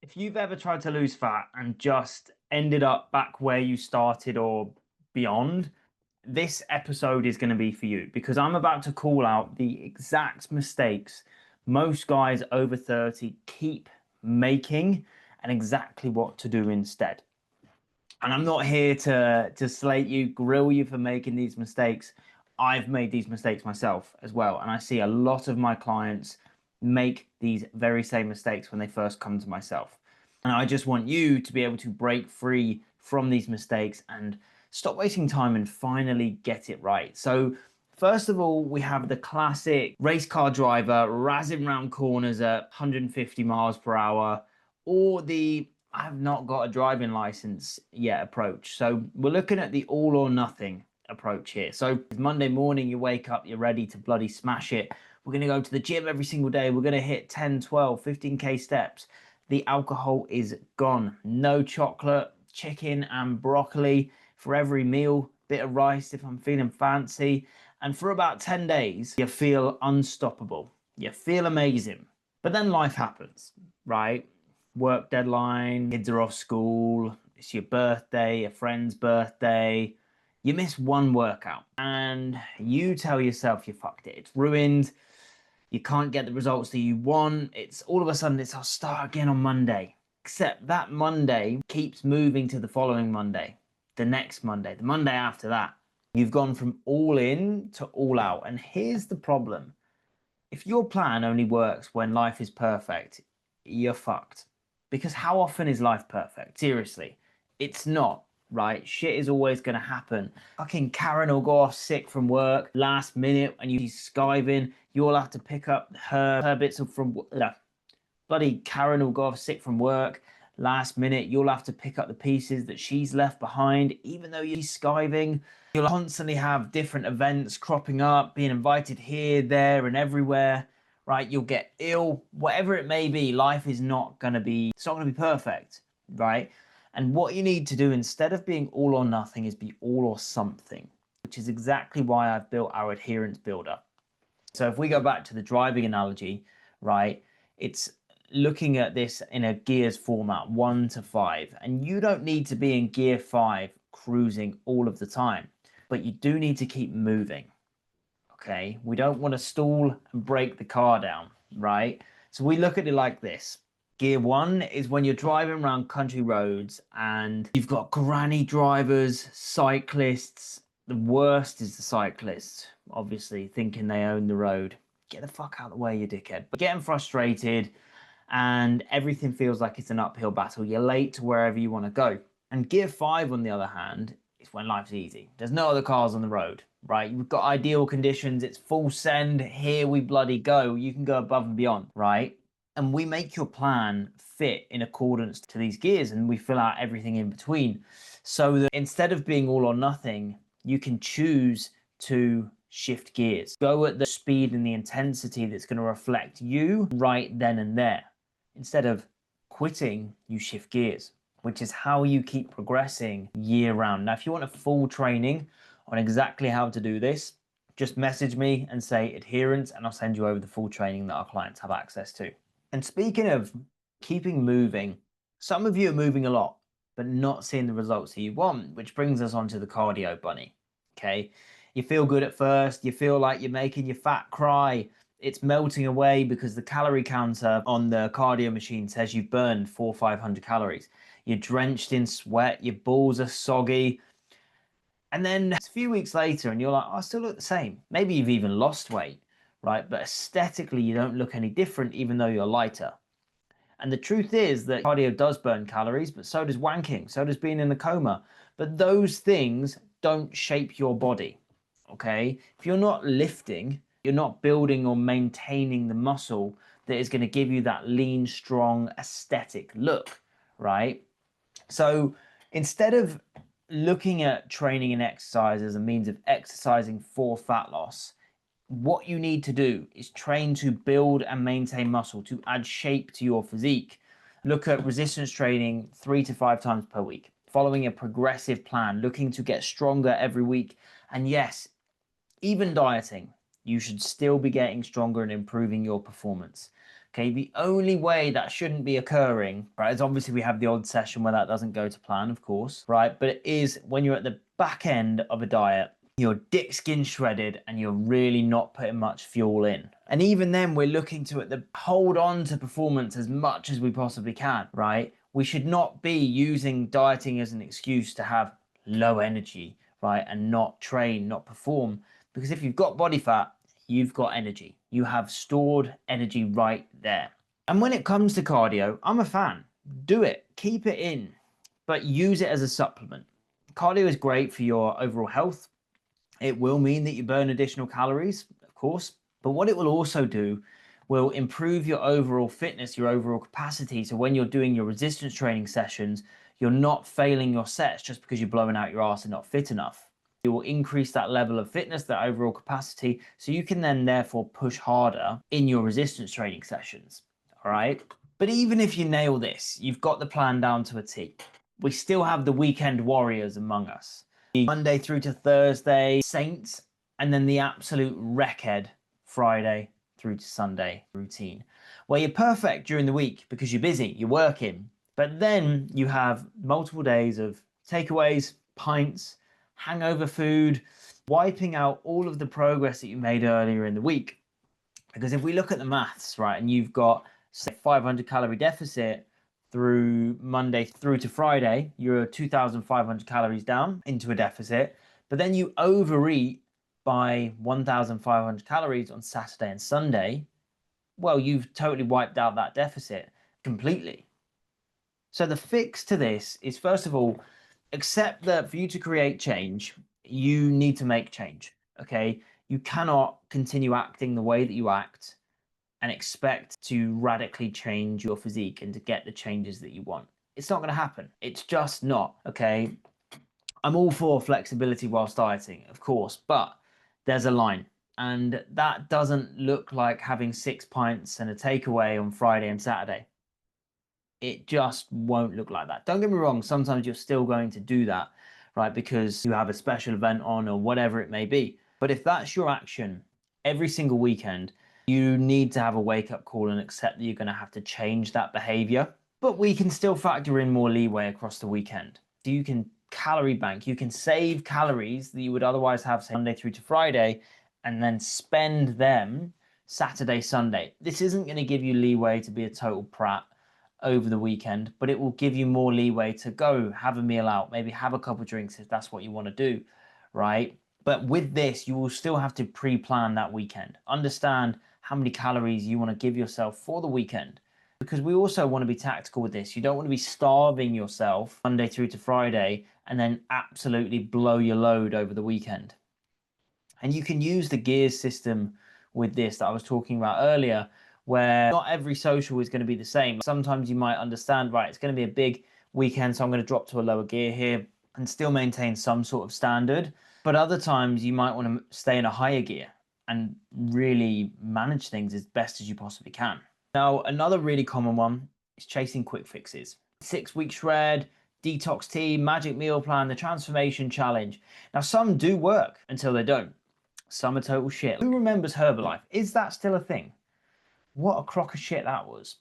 If you've ever tried to lose fat and just ended up back where you started or beyond, this episode is going to be for you because I'm about to call out the exact mistakes most guys over 30 keep making and exactly what to do instead. And I'm not here to slate you, grill you for making these mistakes. I've made these mistakes myself as well. And I see a lot of my clients make these very same mistakes when they first come to myself. And I just want you to be able to break free from these mistakes and stop wasting time and finally get it right. So, first of all, we have the classic race car driver razzing around corners at 150 miles per hour, or the I've not got a driving license yet approach. So, we're looking at the all or nothing approach here. So, Monday morning, you wake up, you're ready to bloody smash it. We're going to go to the gym every single day. We're going to hit 10, 12, 15K steps. The alcohol is gone. No chocolate, chicken and broccoli for every meal, bit of rice if I'm feeling fancy. And for about 10 days, you feel unstoppable. You feel amazing. But then life happens, right? Work deadline, kids are off school, it's your birthday, a friend's birthday. You miss one workout and you tell yourself you fucked it. It's ruined. You can't get the results that you want. It's all of a sudden I'll start again on Monday. Except that Monday keeps moving to the following Monday, the next Monday, the Monday after that. You've gone from all in to all out. And here's the problem. If your plan only works when life is perfect, you're fucked. Because how often is life perfect? Seriously, it's not, right? Shit is always going to happen. Fucking Karen will go off sick from work last minute and you're skiving. You'll have to pick up her bits from bloody Karen will go off sick from work last minute. You'll have to pick up the pieces that she's left behind, even though you're skiving. You'll constantly have different events cropping up, being invited here, there, and everywhere, right? You'll get ill, whatever it may be. Life is not going to be, it's not going to be perfect, right? And what you need to do instead of being all or nothing is be all or something, which is exactly why I've built our adherence builder. So if we go back to the driving analogy, right, it's looking at this in a gears format, 1 to 5. And you don't need to be in gear 5 cruising all of the time, but you do need to keep moving. Okay, we don't want to stall and break the car down, right? So we look at it like this. Gear 1 is when you're driving around country roads and you've got granny drivers, cyclists. The worst is the cyclists, obviously, thinking they own the road. Get the fuck out of the way, you dickhead. But getting frustrated and everything feels like it's an uphill battle. You're late to wherever you want to go. And gear 5, on the other hand, is when life's easy. There's no other cars on the road, right? You've got ideal conditions. It's full send. Here we bloody go. You can go above and beyond, right? And we make your plan fit in accordance to these gears and we fill out everything in between. So that instead of being all or nothing, you can choose to shift gears. Go at the speed and the intensity that's going to reflect you right then and there. Instead of quitting, you shift gears, which is how you keep progressing year round. Now, if you want a full training on exactly how to do this, just message me and say adherence, and I'll send you over the full training that our clients have access to. And speaking of keeping moving, some of you are moving a lot, but not seeing the results that you want, which brings us on to the cardio bunny. Okay. You feel good at first. You feel like you're making your fat cry. It's melting away because the calorie counter on the cardio machine says you've burned 400 or 500 calories. You're drenched in sweat. Your balls are soggy. And then it's a few weeks later and you're like, oh, I still look the same. Maybe you've even lost weight, right? But aesthetically, you don't look any different, even though you're lighter. And the truth is that cardio does burn calories, but so does wanking, so does being in a coma. But those things don't shape your body, okay? If you're not lifting, you're not building or maintaining the muscle that is going to give you that lean, strong, aesthetic look, right? So instead of looking at training and exercise as a means of exercising for fat loss, what you need to do is train to build and maintain muscle, to add shape to your physique. Look at resistance training 3 to 5 times per week, following a progressive plan, looking to get stronger every week. And yes, even dieting, you should still be getting stronger and improving your performance. Okay, the only way that shouldn't be occurring, right, is obviously we have the odd session where that doesn't go to plan, of course, right? But it is when you're at the back end of a diet, you're dick skin shredded and you're really not putting much fuel in. And even then, we're looking to hold on to performance as much as we possibly can, right? We should not be using dieting as an excuse to have low energy, right? And not train, not perform. Because if you've got body fat, you've got energy. You have stored energy right there. And when it comes to cardio, I'm a fan. Do it, keep it in, but use it as a supplement. Cardio is great for your overall health. It will mean that you burn additional calories, of course, but what it will also do will improve your overall fitness, your overall capacity. So when you're doing your resistance training sessions, you're not failing your sets just because you're blowing out your ass and not fit enough. You will increase that level of fitness, that overall capacity, so you can then therefore push harder in your resistance training sessions. All right. But even if you nail this, you've got the plan down to a T. We still have the weekend warriors among us. Monday through to Thursday, Saints, and then the absolute wreckhead Friday through to Sunday routine, where you're perfect during the week because you're busy, you're working, but then you have multiple days of takeaways, pints, hangover food, wiping out all of the progress that you made earlier in the week. Because if we look at the maths, right, and you've got, say, 500 calorie deficit through Monday through to Friday, you're 2,500 calories down into a deficit, but then you overeat by 1,500 calories on Saturday and Sunday, well, you've totally wiped out that deficit completely. So the fix to this is, first of all, accept that for you to create change, you need to make change, okay? You cannot continue acting the way that you act and expect to radically change your physique and to get the changes that you want. It's not going to happen. It's just not, okay? I'm all for flexibility whilst dieting, of course, but there's a line. And that doesn't look like having 6 pints and a takeaway on Friday and Saturday. It just won't look like that. Don't get me wrong, sometimes you're still going to do that, right? Because you have a special event on or whatever it may be. But if that's your action every single weekend, you need to have a wake-up call and accept that you're going to have to change that behavior. But we can still factor in more leeway across the weekend. So you can calorie bank, you can save calories that you would otherwise have, say, Monday through to Friday, and then spend them Saturday, Sunday. This isn't going to give you leeway to be a total prat over the weekend, but it will give you more leeway to go have a meal out, maybe have a couple of drinks if that's what you want to do, right? But with this, you will still have to pre-plan that weekend. Understand how many calories you want to give yourself for the weekend, because we also want to be tactical with this. You don't want to be starving yourself Monday through to Friday and then absolutely blow your load over the weekend. And you can use the gears system with this that I was talking about earlier, where not every social is going to be the same. Sometimes you might understand, right, it's going to be a big weekend, so I'm going to drop to a lower gear here and still maintain some sort of standard. But other times you might want to stay in a higher gear and really manage things as best as you possibly can. Now, another really common one is chasing quick fixes. 6-week shred, detox tea, magic meal plan, the transformation challenge. Now, some do work until they don't. Some are total shit. Who remembers Herbalife? Is that still a thing? What a crock of shit that was.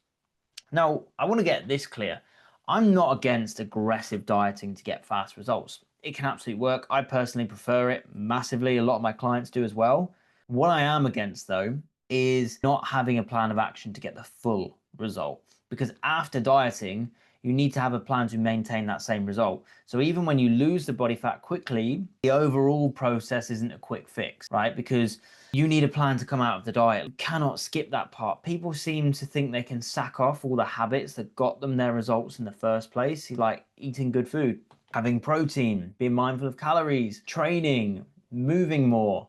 Now, I want to get this clear. I'm not against aggressive dieting to get fast results. It can absolutely work. I personally prefer it massively. A lot of my clients do as well. What I am against, though, is not having a plan of action to get the full result. Because after dieting, you need to have a plan to maintain that same result. So even when you lose the body fat quickly, the overall process isn't a quick fix, right? Because you need a plan to come out of the diet. You cannot skip that part. People seem to think they can sack off all the habits that got them their results in the first place, like eating good food, having protein, being mindful of calories, training, moving more,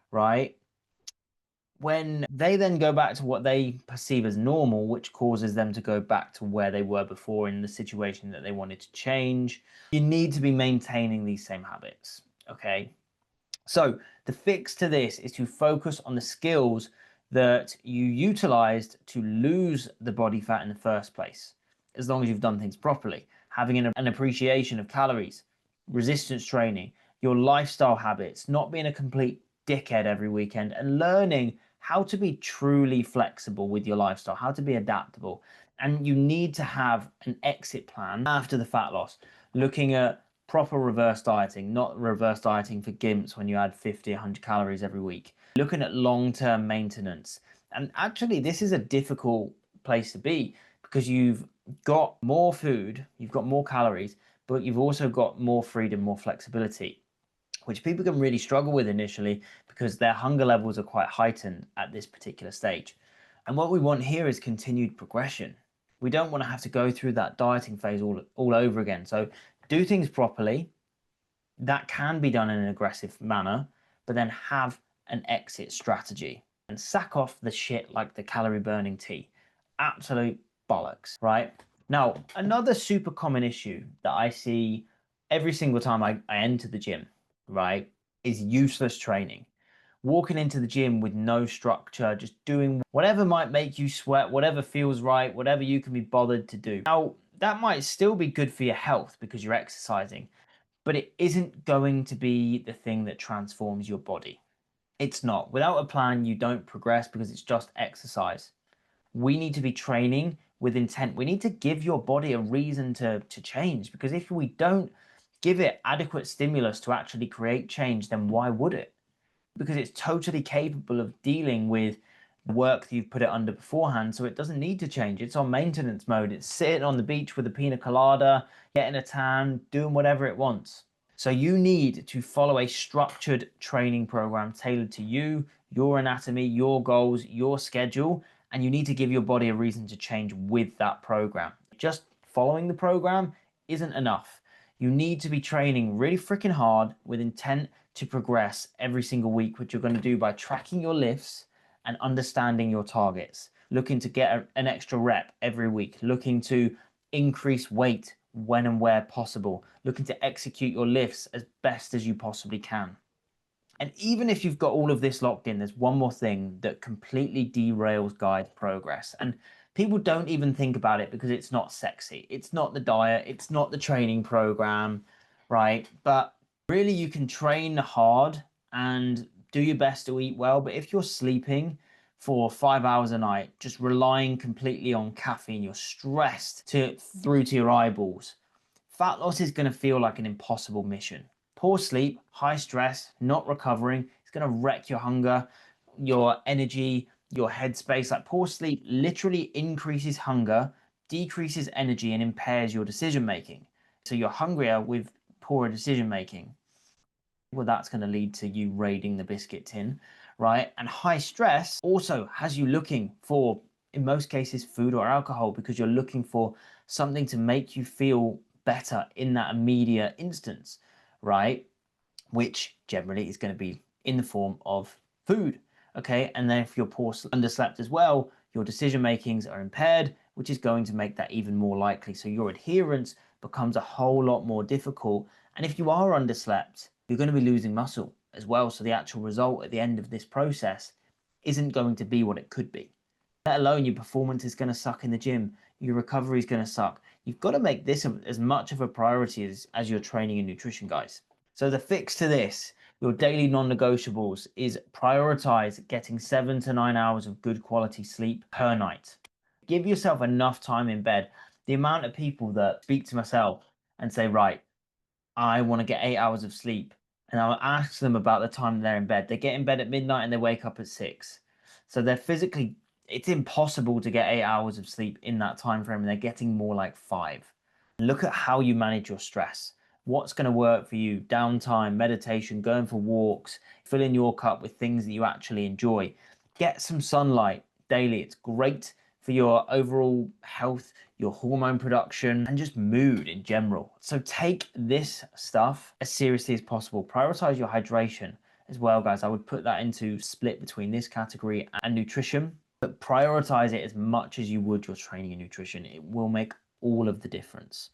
right? When they then go back to what they perceive as normal, which causes them to go back to where they were before in the situation that they wanted to change, you need to be maintaining these same habits, okay? So the fix to this is to focus on the skills that you utilized to lose the body fat in the first place, as long as you've done things properly. Having an appreciation of calories, resistance training, your lifestyle habits, not being a complete dickhead every weekend, and learning how to be truly flexible with your lifestyle, how to be adaptable. And you need to have an exit plan after the fat loss, looking at proper reverse dieting, not reverse dieting for gimps when you add 50, 100 calories every week, looking at long-term maintenance. And actually, this is a difficult place to be because you've got more food, you've got more calories, but you've also got more freedom, more flexibility, which people can really struggle with initially because their hunger levels are quite heightened at this particular stage. And what we want here is continued progression. We don't want to have to go through that dieting phase all over again. So do things properly. That can be done in an aggressive manner, but then have an exit strategy and sack off the shit like the calorie burning tea. Absolute bollocks, right? Now, another super common issue that I see every single time I enter the gym, right, is useless training. Walking into the gym with no structure, just doing whatever might make you sweat, whatever feels right, whatever you can be bothered to do. Now, that might still be good for your health because you're exercising, but it isn't going to be the thing that transforms your body. It's not. Without a plan, you don't progress because it's just exercise. We need to be training with intent. We need to give your body a reason to change, because if we don't give it adequate stimulus to actually create change, then why would it? Because it's totally capable of dealing with the work that you've put it under beforehand, so it doesn't need to change. It's on maintenance mode. It's sitting on the beach with a pina colada, getting a tan, doing whatever it wants. So you need to follow a structured training program tailored to you, your anatomy, your goals, your schedule, and you need to give your body a reason to change with that program. Just following the program isn't enough. You need to be training really freaking hard with intent to progress every single week, which you're going to do by tracking your lifts and understanding your targets, looking to get an extra rep every week, looking to increase weight when and where possible, looking to execute your lifts as best as you possibly can. And even if you've got all of this locked in, there's one more thing that completely derails guide progress. And people don't even think about it because it's not sexy. It's not the diet, it's not the training program, right? But really, you can train hard and do your best to eat well. But if you're sleeping for 5 hours a night, just relying completely on caffeine, you're stressed through to your eyeballs, fat loss is going to feel like an impossible mission. Poor sleep, high stress, not recovering, it's going to wreck your hunger, your energy, your headspace. Like, poor sleep literally increases hunger, decreases energy, and impairs your decision making. So you're hungrier with poorer decision making. Well, that's going to lead to you raiding the biscuit tin, right? And high stress also has you looking for, in most cases, food or alcohol, because you're looking for something to make you feel better in that immediate instance, right? Which generally is going to be in the form of food. Okay. And then if you're poor underslept as well, your decision makings are impaired, which is going to make that even more likely. So your adherence becomes a whole lot more difficult. And if you are underslept, you're going to be losing muscle as well. So the actual result at the end of this process isn't going to be what it could be. Let alone your performance is going to suck in the gym. Your recovery is going to suck. You've got to make this as much of a priority as your training and nutrition, guys. So the fix to this, your daily non-negotiables, is prioritize getting 7 to 9 hours of good quality sleep per night. Give yourself enough time in bed. The amount of people that speak to myself and say, right, I want to get 8 hours of sleep, and I'll ask them about the time they're in bed. They get in bed at midnight and they wake up at 6. So they're physically, it's impossible to get 8 hours of sleep in that time frame, and they're getting more like 5. Look at how you manage your stress. What's going to work for you? Downtime, meditation, going for walks, filling your cup with things that you actually enjoy. Get some sunlight daily. It's great for your overall health, your hormone production, and just mood in general. So take this stuff as seriously as possible. Prioritize your hydration as well, guys. I would put that into split between this category and nutrition, but prioritize it as much as you would your training and nutrition. It will make all of the difference.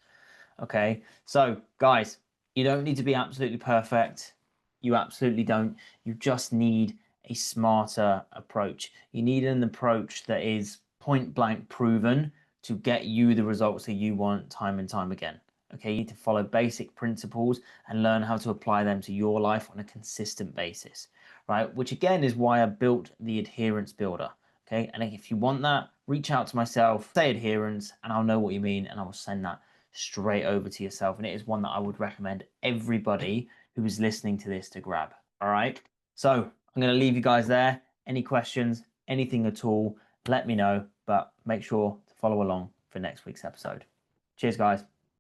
Okay, so guys, you don't need to be absolutely perfect. You absolutely don't. You just need a smarter approach. You need an approach that is point blank proven to get you the results that you want time and time again. Okay, you need to follow basic principles and learn how to apply them to your life on a consistent basis, right? Which again is why I built the adherence builder. Okay, and if you want that, reach out to myself, say adherence, and I'll know what you mean, and I will send that straight over to yourself. And it is one that I would recommend everybody who is listening to this to grab. All right, so I'm going to leave you guys there. Any questions, anything at all, let me know, but make sure to follow along for next week's episode. Cheers, guys.